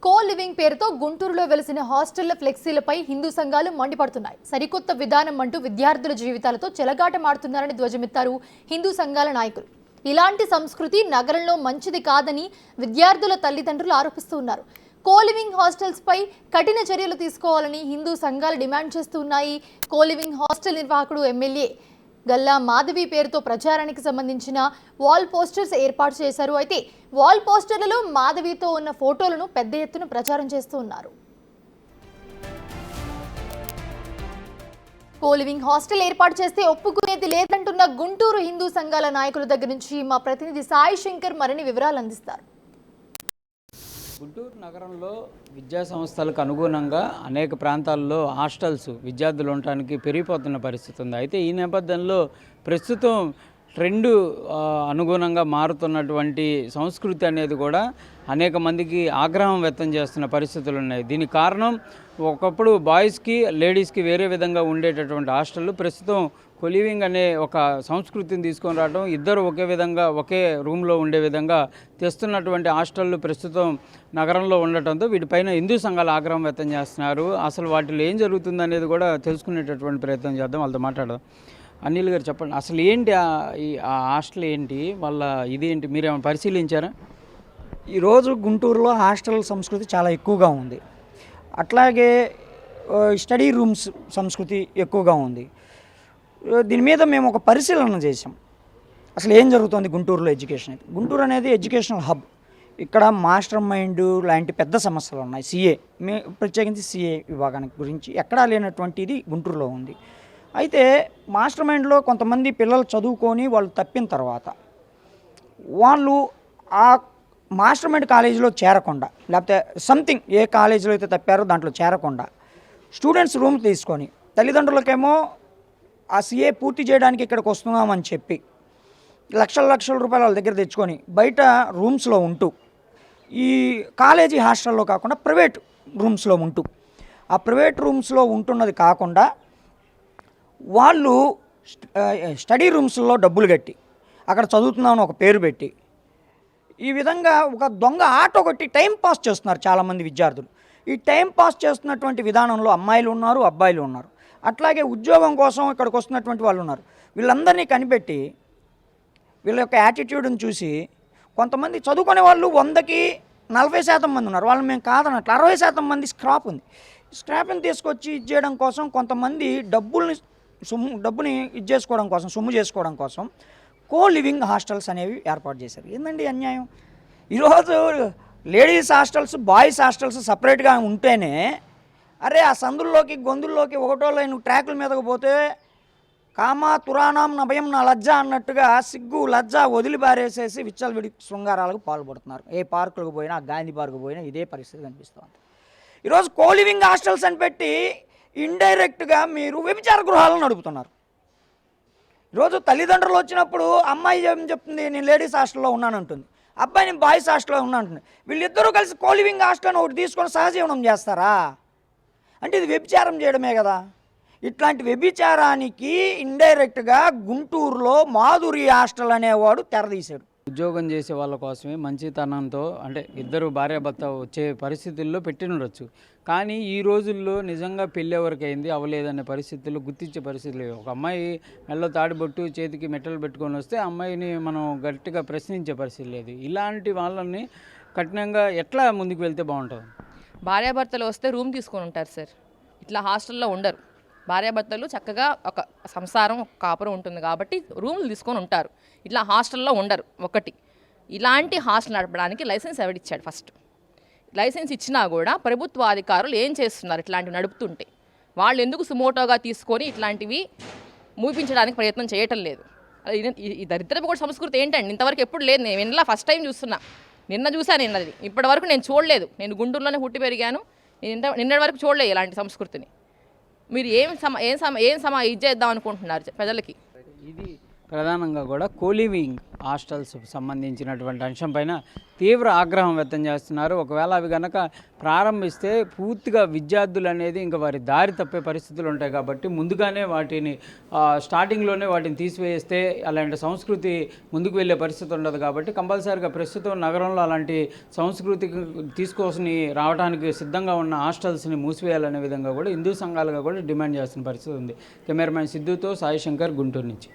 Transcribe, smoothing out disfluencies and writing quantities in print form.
Co living పేరుతో గుంటూరులో వెలిసిన హాస్టళ్ల ఫ్లెక్సీలపై హిందూ సంఘాలు మండిపడుతున్నాయి. సరికొత్త విధానం అంటూ విద్యార్థుల జీవితాలతో చెలగాటమాడుతున్నారని ధ్వజమెత్తారు హిందూ సంఘాల నాయకులు. ఇలాంటి సంస్కృతి నగరంలో మంచిది కాదని విద్యార్థుల తల్లిదండ్రులు ఆరోపిస్తున్నారు. కో లివింగ్ హాస్టల్స్ పై కఠిన చర్యలు తీసుకోవాలని హిందూ సంఘాలు డిమాండ్ చేస్తున్నాయి. కో లివింగ్ హాస్టల్ నిర్వాహకుడు ఎమ్మెల్యే గల్లా మాధవి పేరుతో ప్రచారానికి సంబంధించిన వాల్ పోస్టర్స్ ఏర్పాటు చేశారు. అయితే వాల్ పోస్టర్లలో మాధవితో ఉన్న ఫోటోలను పెద్ద ఎత్తున ప్రచారం చేస్తూ ఉన్నారు. కో లివింగ్ హాస్టల్ ఏర్పాటు చేస్తే ఒప్పుకునేది లేదంటున్న గుంటూరు హిందూ సంఘాల నాయకుల దగ్గర నుంచి మా ప్రతినిధి సాయి శంకర్ మరిన్ని వివరాలు అందిస్తారు. గుంటూరు నగరంలో విద్యా సంస్థలకు అనుగుణంగా అనేక ప్రాంతాల్లో హాస్టల్స్ విద్యార్థులు ఉండటానికి పెరిగిపోతున్న పరిస్థితి ఉంది. అయితే ఈ నేపథ్యంలో ప్రస్తుతం ట్రెండ్ అనుగుణంగా మారుతున్నటువంటి సంస్కృతి అనేది కూడా అనేక మందికి ఆగ్రహం వ్యక్తం చేస్తున్న పరిస్థితులు ఉన్నాయి. దీనికి కారణం ఒకప్పుడు బాయ్స్కి లేడీస్కి వేరే విధంగా ఉండేటటువంటి హాస్టళ్ళు ప్రస్తుతం కొలివింగ్ అనే ఒక సంస్కృతిని తీసుకొని రావడం, ఇద్దరు ఒకే విధంగా ఒకే రూమ్లో ఉండే విధంగా తెస్తున్నటువంటి హాస్టళ్ళు ప్రస్తుతం నగరంలో ఉండటంతో వీటిపైన హిందూ సంఘాలు ఆగ్రహం వ్యక్తం చేస్తున్నారు. అసలు వాటిలో ఏం జరుగుతుంది అనేది కూడా తెలుసుకునేటటువంటి ప్రయత్నం చేద్దాం, వాళ్ళతో మాట్లాడదాం. అనిల్ గారు చెప్పండి, అసలు ఏంటి ఆ హాస్టల్ ఏంటి, వాళ్ళ ఇదేంటి, మీరేమైనా పరిశీలించారా? ఈరోజు గుంటూరులో హాస్టల్ సంస్కృతి చాలా ఎక్కువగా ఉంది. అట్లాగే స్టడీ రూమ్స్ సంస్కృతి ఎక్కువగా ఉంది. దీని మీద మేము ఒక పరిశీలన చేసాం. అసలు ఏం జరుగుతుంది గుంటూరులో ఎడ్యుకేషన్ అయితే. గుంటూరు అనేది ఎడ్యుకేషనల్ హబ్. ఇక్కడ మాస్టర్ మైండ్ లాంటి పెద్ద సమస్యలు ఉన్నాయి. ప్రత్యేకించి సిఏ విభాగానికి గురించి ఎక్కడా లేనటువంటిది గుంటూరులో ఉంది. అయితే మాస్టర్ మైండ్లో కొంతమంది పిల్లలు చదువుకొని వాళ్ళు తప్పిన తర్వాత వాళ్ళు ఆ మాస్టర్ మైండ్ కాలేజీలో చేరకుండా, లేకపోతే సంథింగ్ ఏ కాలేజీలో అయితే తప్పారో దాంట్లో చేరకుండా స్టూడెంట్స్ రూమ్ తీసుకొని తల్లిదండ్రులకేమో ఆ సిఏ పూర్తి చేయడానికి ఇక్కడికి వస్తున్నామని చెప్పి లక్షల రూపాయలు వాళ్ళ దగ్గర తెచ్చుకొని బయట రూమ్స్లో ఉంటూ, ఈ కాలేజీ హాస్టల్లో కాకుండా ప్రైవేట్ రూమ్స్లో ఉంటూ, ఆ ప్రైవేట్ రూమ్స్లో ఉంటున్నది కాకుండా వాళ్ళు స్టడీ రూమ్స్లో డబ్బులు కట్టి అక్కడ చదువుతున్నామని ఒక పేరు పెట్టి ఈ విధంగా ఒక దొంగ ఆట కొట్టి టైం పాస్ చేస్తున్నారు చాలామంది విద్యార్థులు. ఈ టైం పాస్ చేస్తున్నటువంటి విధానంలో అమ్మాయిలు ఉన్నారు, అబ్బాయిలు ఉన్నారు. అట్లాగే ఉద్యోగం కోసం ఇక్కడికి వస్తున్నటువంటి వాళ్ళు ఉన్నారు. వీళ్ళందరినీ కనిపెట్టి వీళ్ళ యొక్క యాటిట్యూడ్ని చూసి కొంతమంది చదువుకునే వాళ్ళు 100కి 40% మంది ఉన్నారు. వాళ్ళు మేము కాదన్నట్లు 60% మంది స్క్రాప్ ఉంది. స్క్రాప్ని తీసుకొచ్చి ఇచ్చేయడం కోసం కొంతమంది డబ్బుని ఇచ్చేసుకోవడం కోసం, సొమ్ము చేసుకోవడం కోసం కో లివింగ్ హాస్టల్స్ అనేవి ఏర్పాటు చేశారు. ఏందండి అన్యాయం? ఈరోజు లేడీస్ హాస్టల్స్, బాయ్స్ హాస్టల్స్ సపరేట్గా ఉంటేనే, అరే ఆ సందుల్లోకి గొంతుల్లోకి ఒకటో లైన్ ట్రాకుల మీదకు పోతే కామా తురాణం నభయం నా లజ్జ అన్నట్టుగా సిగ్గు లజ్జ వదిలిబారేసేసి విచ్చలవిడి శృంగారాలకు పాల్పడుతున్నారు. ఏ పార్కులకు పోయినా, గాంధీ పార్కు పోయినా ఇదే పరిస్థితి కనిపిస్తుంది. ఈరోజు కో లివింగ్ హాస్టల్స్ అని పెట్టి ఇండైరెక్ట్గా మీరు వ్యభిచార గృహాలను నడుపుతున్నారు. ఈరోజు తల్లిదండ్రులు వచ్చినప్పుడు అమ్మాయి ఏం చెప్తుంది, నేను లేడీస్ హాస్టల్లో ఉన్నానంటుంది, అబ్బాయి నేను బాయ్స్ హాస్టల్లో ఉన్నానంటుంది. వీళ్ళిద్దరూ కలిసి కో లివింగ్ హాస్టల్ ఒకటి తీసుకొని సహజీవనం చేస్తారా? అంటే ఇది వ్యభిచారం చేయడమే కదా. ఇట్లాంటి వ్యభిచారానికి ఇండైరెక్ట్గా గుంటూరులో మాధురి హాస్టల్ అనేవాడు తెరదీశాడు. ఉద్యోగం చేసే వాళ్ళ కోసమే మంచితనంతో, అంటే ఇద్దరు భార్యాభర్త వచ్చే పరిస్థితుల్లో పెట్టినడొచ్చు. కానీ ఈ రోజుల్లో నిజంగా పెళ్ళి ఎవరికైంది అవ్వలేదనే పరిస్థితుల్లో గుర్తించే పరిస్థితులు లేవు. ఒక అమ్మాయి మెల్లో తాడిబొట్టు, చేతికి మెట్టలు పెట్టుకొని వస్తే అమ్మాయిని మనం గట్టిగా ప్రశ్నించే పరిస్థితి లేదు. ఇలాంటి వాళ్ళని కఠినంగా ఎట్లా ముందుకు వెళ్తే బాగుంటుంది? భార్యాభర్తలు వస్తే రూమ్ తీసుకొని ఉంటారు సార్, ఇట్లా హాస్టల్లో ఉండరు. భార్యాభర్తలు చక్కగా ఒక సంసారం, ఒక కాపురం ఉంటుంది కాబట్టి రూములు తీసుకొని ఉంటారు, ఇట్లా హాస్టల్లో ఉండరు. ఒకటి, ఇలాంటి హాస్టల్ నడపడానికి లైసెన్స్ ఎవడిచ్చాడు? ఫస్ట్ లైసెన్స్ ఇచ్చినా కూడా ప్రభుత్వ అధికారులు ఏం చేస్తున్నారు? ఇట్లాంటివి నడుపుతుంటే వాళ్ళు ఎందుకు సుమోటోగా తీసుకొని ఇట్లాంటివి మూపించడానికి ప్రయత్నం చేయటం లేదు? ఈ దరిద్రపు కూడా సంస్కృతి ఏంటండి? ఇంతవరకు ఎప్పుడు లేదు. నేను వినలా, ఫస్ట్ టైం చూస్తున్నా. నిన్న చూసాను, నిన్నది ఇప్పటి వరకు నేను చూడలేదు. నేను గుంటూరులోనే పుట్టి పెరిగాను, నిన్నటి వరకు చూడలేదు ఇలాంటి సంస్కృతిని. మీరు ఇది చేద్దాం అనుకుంటున్నారు ప్రజలకి? ఇది ప్రధానంగా కూడా కోలివింగ్ హాస్టల్స్ సంబంధించినటువంటి అంశంపైన తీవ్ర ఆగ్రహం వ్యక్తం చేస్తున్నారు. ఒకవేళ అవి కనుక ప్రారంభిస్తే పూర్తిగా విద్యార్థులు అనేది ఇంకా వారి దారి తప్పే పరిస్థితులు ఉంటాయి కాబట్టి ముందుగానే వాటిని స్టార్టింగ్లోనే వాటిని తీసివేస్తే అలాంటి సంస్కృతి ముందుకు వెళ్ళే పరిస్థితి ఉండదు కాబట్టి కంపల్సరీగా ప్రస్తుతం నగరంలో అలాంటి సంస్కృతి తీసుకొని రావడానికి సిద్ధంగా ఉన్న హాస్టల్స్ని మూసివేయాలనే విధంగా కూడా హిందూ సంఘాలుగా కూడా డిమాండ్ చేస్తున్న పరిస్థితి ఉంది. కెమెరామెన్ సిద్ధుతో సాయి శంకర్, గుంటూరు నుంచి.